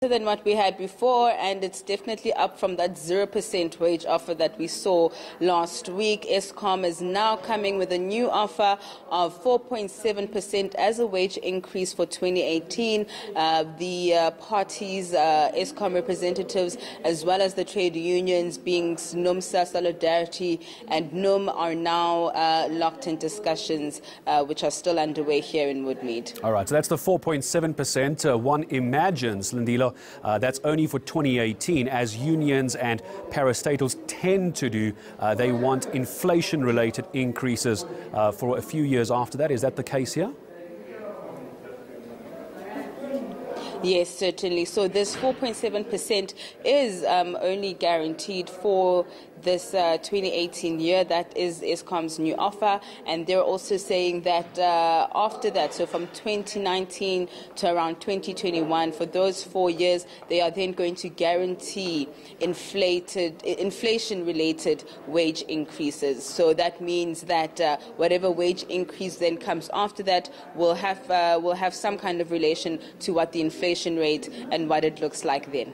than what we had before, and it's definitely up from that 0% wage offer that we saw last week. Eskom is now coming with a new offer of 4.7% as a wage increase for 2018. The parties, Eskom representatives, as well as the trade unions, being NUMSA, Solidarity, and NUM, are now locked in discussions which are still underway here in Woodmead. All right, so that's the 4.7%. One imagines, Silindelo, that's only for 2018, as unions and parastatals tend to do. They want inflation-related increases for a few years after that. Is that the case here? Yes, certainly. So this 4.7% is only guaranteed for this 2018 year. That is Eskom's new offer. And they're also saying that after that, so from 2019 to around 2021, for those 4 years, they are then going to guarantee inflation-related wage increases. So that means that whatever wage increase then comes after that will have some kind of relation to what the inflation rate and what it looks like then.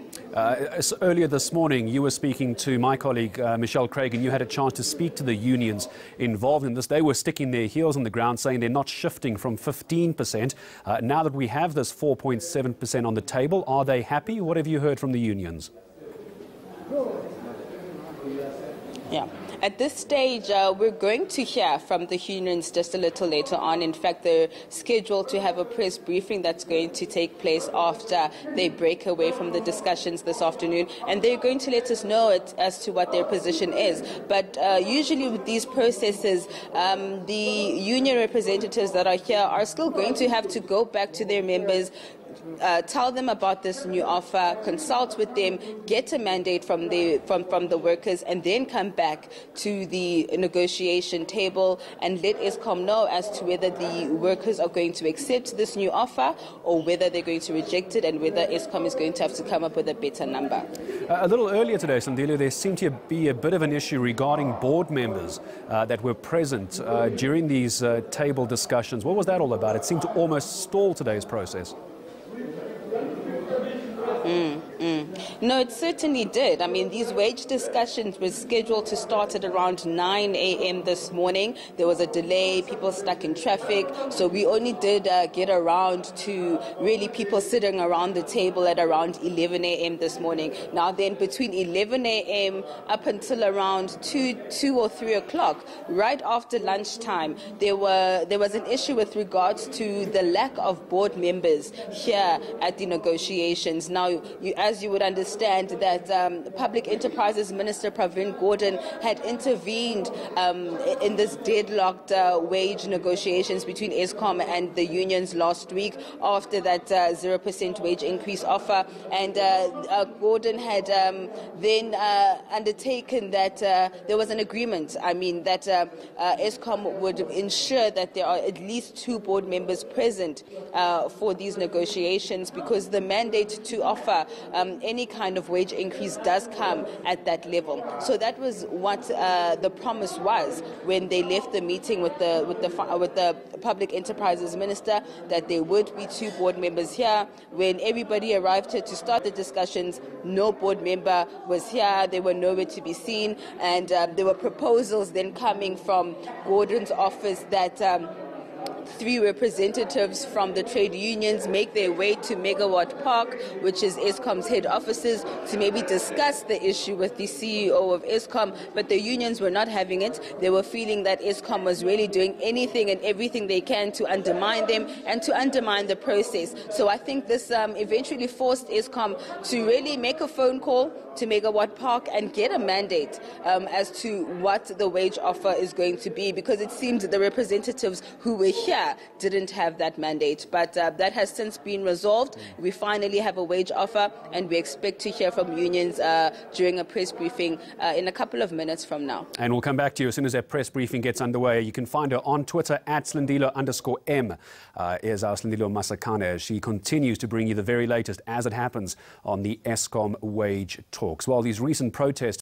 Earlier this morning, you were speaking to my colleague Michelle Craig, and you had a chance to speak to the unions involved in this. They were sticking their heels on the ground, saying they're not shifting from 15%. Now that we have this 4.7% on the table, are they happy? What have you heard from the unions? Yeah. At this stage, we're going to hear from the unions just a little later on. In fact, they're scheduled to have a press briefing that's going to take place after they break away from the discussions this afternoon. And they're going to let us know as to what their position is. But usually with these processes, the union representatives that are here are still going to have to go back to their members, tell them about this new offer, consult with them, get a mandate from the workers, and then come back to the negotiation table and let Eskom know as to whether the workers are going to accept this new offer or whether they're going to reject it, and whether Eskom is going to have to come up with a better number. A little earlier today, Silindelo, there seemed to be a bit of an issue regarding board members that were present during these table discussions. What was that all about? It seemed to almost stall today's process. No, it certainly did. I mean, these wage discussions were scheduled to start at around 9 a.m. this morning. There was a delay, people stuck in traffic, so we only did get around to really people sitting around the table at around 11 a.m. this morning. Now then, between 11 a.m. up until around 2 or 3 o'clock, right after lunchtime, there was an issue with regards to the lack of board members here at the negotiations. Now, as you would understand, that Public Enterprises Minister Pravin Gordhan had intervened in this deadlocked wage negotiations between Eskom and the unions last week after that 0% wage increase offer. And Gordhan had then undertaken that there was an agreement, that Eskom would ensure that there are at least 2 board members present for these negotiations, because the mandate to offer any kind of wage increase does come at that level. So that was what the promise was when they left the meeting with the Public Enterprises Minister, that there would be 2 board members here. When everybody arrived here to start the discussions, no board member was here. They were nowhere to be seen, and there were proposals then coming from Gordhan's office that 3 representatives from the trade unions make their way to Megawatt Park, which is Eskom's head offices, to maybe discuss the issue with the CEO of Eskom. But the unions were not having it. They were feeling that Eskom was really doing anything and everything they can to undermine them and to undermine the process. So I think this eventually forced Eskom to really make a phone call to Megawatt Park and get a mandate as to what the wage offer is going to be, because it seemed the representatives who were here didn't have that mandate. But that has since been resolved. We finally have a wage offer, and we expect to hear from unions during a press briefing in a couple of minutes from now. And we'll come back to you as soon as that press briefing gets underway. You can find her on Twitter at Silindelo_M. Is our Silindelo Masikane. She continues to bring you the very latest as it happens on the Eskom wage talks. Well, these recent protests